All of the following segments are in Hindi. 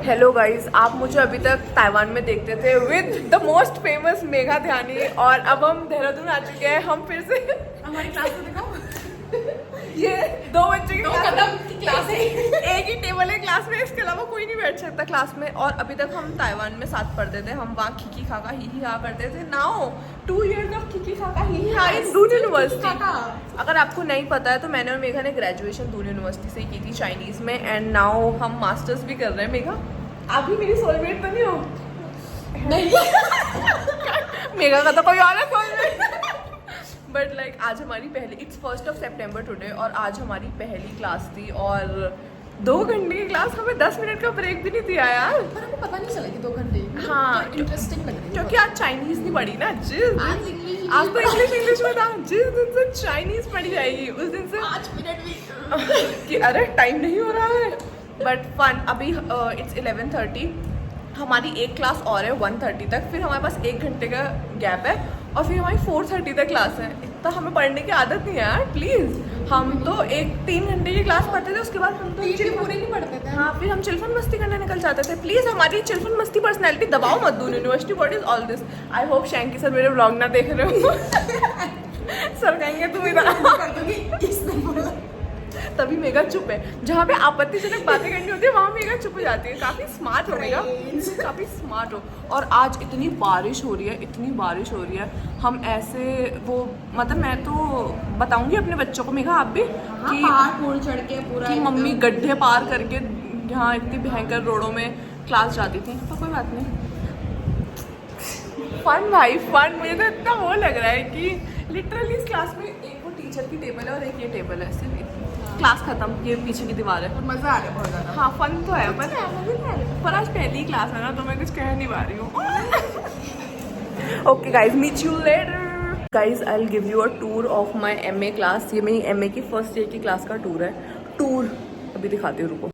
हेलो गाइस, आप मुझे अभी तक ताइवान में देखते थे with the most famous Megha Dhyani, और अब हम देहरादून आ चुके हैं। हम फिर से हमारी क्लास को दिखाओ। ये दो बच्चों की कदम की क्लास है। एक ही टेबल है क्लास में, इसके अलावा कोई नहीं बैठ सकता क्लास में। और अभी तक हम ताइवान में साथ पढ़ते थे, हम वहाँ खिकी खाका ही हा करते थे। नाउ 2 years ऑफ खिकी खाका ही हा इन दून यूनिवर्सिटी। अगर आपको नहीं पता है तो मैंने और मेघा ने ग्रेजुएशन दून यूनिवर्सिटी से की थी चाइनीज में, एंड नाउ हम मास्टर्स भी कर रहे हैं। मेघा आप भी मेरी सोलमेट तो नहीं हो? नहीं। मेघा का तो कोई और है सोलमेट। बट लाइक आज हमारी पहली, it's 1st of September today, और आज हमारी पहली क्लास थी। और 2 घंटे की क्लास, हमें 10 मिनट का ब्रेक भी नहीं दिया यार। पर हमें पता नहीं चला कि 2 घंटे। हाँ, इंटरेस्टिंग लग रही है क्योंकि आज चाइनीज नहीं पढ़ी ना। आज तो इंग्लिश में था। जिस दिन से चाइनीज पढ़ी जाएगी उस दिन से 5 मिनट भी कि अरे टाइम नहीं हो रहा है। But fun. अभी इट्स 11:30, हमारी एक क्लास और है 1:30 तक, फिर हमारे पास 1 घंटे का गैप है, और फिर हमारी 4:30 तक क्लास है। इतना हमें पढ़ने की आदत नहीं है यार, प्लीज़। हम तो 3 घंटे की क्लास पढ़ते थे, उसके बाद हम तो पूरे नहीं पढ़ते थे। हाँ, फिर हम चिल्फन मस्ती करने निकल जाते थे। प्लीज़ हमारी चिल्फन मस्ती पर्सनैलिटी दबाओ मत Doon university. What is all this? I hope Shanky sir मेरे व्लॉग ना देख रहे हो। सर कहेंगे तुम इधर। इसने बोला तभी मेघा चुप है। जहाँ पे आपत्तिजनक बातें करनी होती है वहाँ मेघा चुप हो जाती है। काफ़ी स्मार्ट हो मेघा, काफ़ी स्मार्ट हो। और आज इतनी बारिश हो रही है, इतनी बारिश हो रही है। हम ऐसे वो मतलब मैं तो बताऊंगी अपने बच्चों को, मेघा आप भी, कि पहाड़ चढ़ के पूरा कि मम्मी गड्ढे पार करके यहाँ इतनी भयंकर रोडों में क्लास जाती थी। तो कोई बात नहीं, फन भाई फन। मुझे तो इतना वो लग रहा है कि लिटरली इस क्लास में एक वो टीचर की टेबल है और एक ये टेबल है, सिर्फ क्लास खत्म, ये पीछे की दीवार है। मजा आ रहा है बहुत ज्यादा। हाँ फन तो है, पर आज पहली क्लास है ना, तो मैं कुछ कह नहीं पा रही हूँ। Okay guys, meet you later. Guys I will give you a tour of my MA class. ये मेरी MA की फर्स्ट ईयर की क्लास का टूर है। टूर अभी दिखाती हूँ, रुको।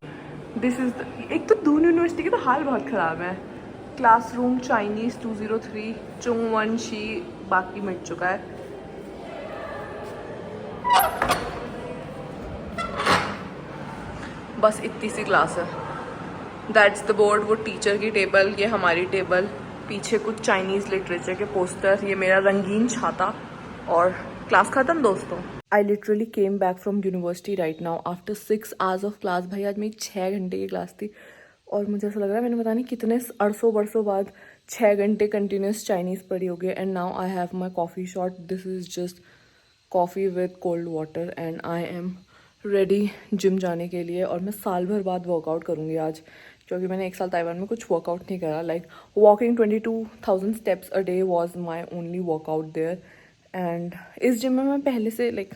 दिस इज एक तो दून यूनिवर्सिटी की तो हाल बहुत ख़राब है। क्लासरूम चाइनीज़ 203 चुंगवन शी बाकी मिट चुका है। बस इतनी सी क्लास है। दैट्स द बोर्ड, वो टीचर की टेबल, ये हमारी टेबल, पीछे कुछ चाइनीज़ लिटरेचर के पोस्टर, ये मेरा रंगीन छाता, और क्लास खत्म दोस्तों। I literally came back from university right now after 6 hours of class. भाई आज मेरी 6 घंटे की क्लास थी, और मुझे ऐसा लग रहा है मैंने पता नहीं कितने अरसों बरसों बाद 6 घंटे कंटिन्यूस चाइनीज़ पढ़ी होगी। And now I have my coffee shot. This is just coffee with cold water, and I am ready gym जाने के लिए। और मैं साल भर बाद वर्कआउट करूँगी आज, क्योंकि मैंने 1 साल ताइवान में कुछ वर्कआउट नहीं करा। Like walking 22,000 steps a day was my only workout there. And इस जिम में मैं पहले से like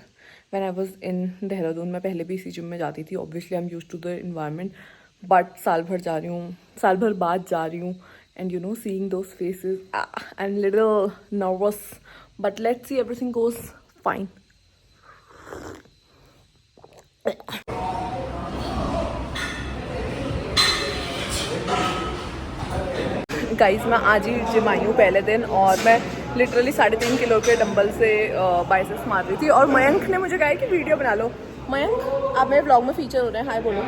when I was in Dehradun, मैं पहले भी इसी जिम में जाती थी। Obviously I am used to the environment, but साल भर जा रही हूँ, साल भर बाद जा रही हूँ। And you know, seeing those faces, I am little nervous, but let's see, everything goes fine. Guys मैं आज ही जिम आई हूँ पहले दिन, और मैं लिटरली 3.5 किलो के डंबल से बाइसेप्स मार रही थी। और मयंक ने मुझे कहा है कि वीडियो बना लो। मयंक आप मेरे व्लॉग में फीचर हो रहे हैं, हाय बोलो।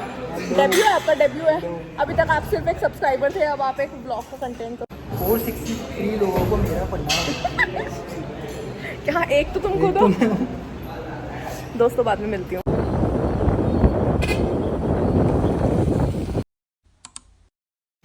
डेब्यू है आपका, डेब्यू है। अभी तक आप सिर्फ एक सब्सक्राइबर थे, अब आप एक व्लॉग का कंटेंट करो। 463 लोगों को मेरा पढ़ना। यहाँ एक तो तुमको दो। दोस्तों बाद में मिलती हूँ।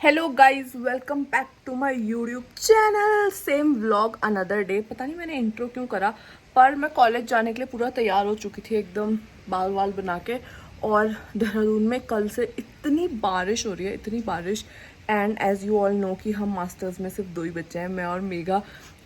Hello guys, welcome back to my YouTube channel. Same vlog another day. पता नहीं मैंने इंट्रो क्यों करा, पर मैं कॉलेज जाने के लिए पूरा तैयार हो चुकी थी, एकदम बाल वाल बना के। और देहरादून में कल से इतनी बारिश हो रही है, इतनी बारिश। And as you all know कि हम मास्टर्स में सिर्फ 2 ही बच्चे हैं, मैं और मेघा।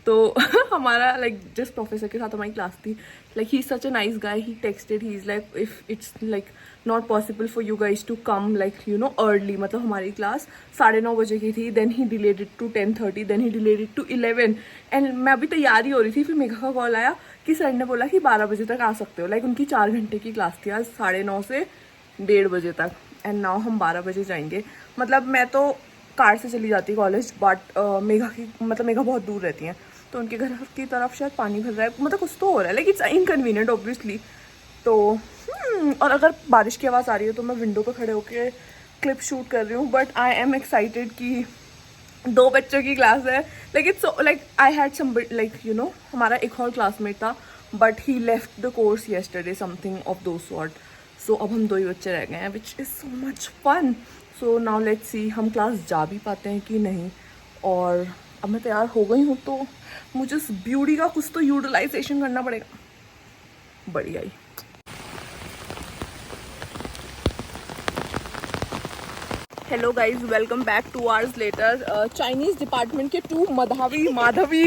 तो हमारा लाइक जिस प्रोफेसर के साथ हमारी क्लास थी, like he is such a nice guy, he texted, he is like if it's like not possible for you guys to come like you know early. मतलब हमारी क्लास 9:30 बजे की थी, then he delayed it to 10:30, then he delayed it to 11। एंड मैं अभी तैयारी हो रही थी, फिर मेघा का कॉल आया कि सर ने बोला कि 12 बजे तक आ सकते हो। लाइक उनकी 4 घंटे की क्लास थी आज, 9:30 से 1:30 बजे तक। एंड नाउ हम 12 बजे जाएंगे। मतलब मैं तो कार से चली जाती कॉलेज, बट मेघा बहुत दूर रहती हैं, तो उनके घर की तरफ शायद पानी भर रहा है, मतलब कुछ तो हो रहा है, लाइक इट्स इनकन्वीनियंट ऑब्वियसली। तो और अगर बारिश की आवाज़ आ रही है तो मैं विंडो पे खड़े होके क्लिप शूट कर रही हूँ, बट आई एम एक्साइटेड कि 2 बच्चों की क्लास है. Like it's like I had some like you know हमारा एक और क्लासमेट था, but he left the course yesterday, something of the sort. So अब हम 2 ही बच्चे रह गए हैं, which is so much fun. So now let's see हम क्लास जा भी पाते हैं कि नहीं. और अब मैं तैयार हो गई हूँ, तो मुझे इस ब्यूटी का कुछ तो यूटिलाइजेशन करना पड़ेगा. बढ़िया ही. Hello guys, welcome back 2 hours later. Chinese department के 2 माधवी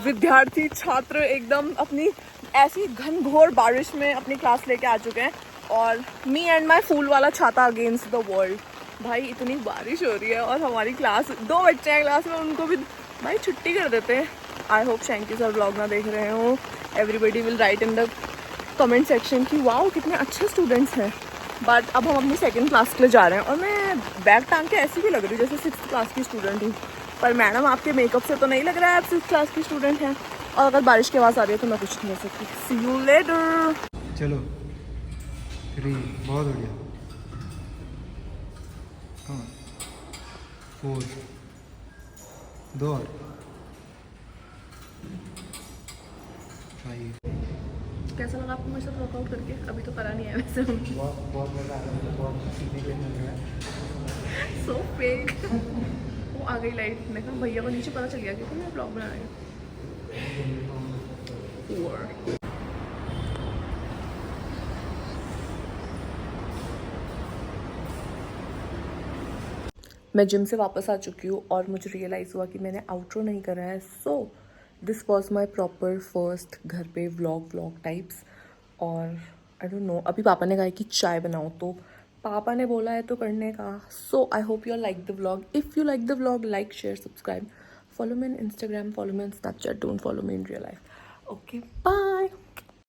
विद्यार्थी छात्र एकदम अपनी ऐसी घनघोर बारिश में अपनी क्लास लेके आ चुके हैं. और मी एंड माई फूल वाला छाता अगेंस्ट द वर्ल्ड. भाई इतनी बारिश हो रही है और हमारी क्लास 2 बच्चे हैं क्लास में, उनको भी भाई छुट्टी कर देते हैं. I hope Shanky sir vlog ना देख रहे हो. Everybody will write in the comment section कि वाओ कितने अच्छे स्टूडेंट्स हैं. बट अब हम अपनी 2nd क्लास के लिए जा रहे हैं, और मैं बैग टांग के ऐसी भी लग रही हूँ जैसे 6th क्लास की स्टूडेंट हूँ. पर मैडम आपके मेकअप से तो नहीं लग रहा है आप 6th क्लास की स्टूडेंट हैं. और अगर बारिश की आवाज़ आ रही है तो मैं कुछ नहीं कर सकती. सी यू लेटर. चलो 3 बहुत बढ़िया. हाँ 4 2 और 5. कैसा लगा आपको मेरे साथ वर्कआउट करके? अभी तो करा नहीं है वैसे. बहुत मज़ा आ रहा है. बहुत सीखने के लिए मिल रहा है. So fake. वो आ गई लाइट. मैंने कहा भैया को नीचे पता चल गया क्योंकि मैं ब्लॉग बना रही हूँ. मैं जिम से वापस आ चुकी हूँ और मुझे रियलाइज़ हुआ कि मैंने आउट्रो नहीं करा है. So this was my proper first घर पे व्लॉग टाइप्स. और आई डोंट नो, अभी पापा ने कहा कि चाय बनाओ, तो पापा ने बोला है तो करने का. So I hope you like the vlog. If you like the vlog, like share subscribe. Follow me in Instagram, follow me in Snapchat. Don't follow me in real life. Okay bye.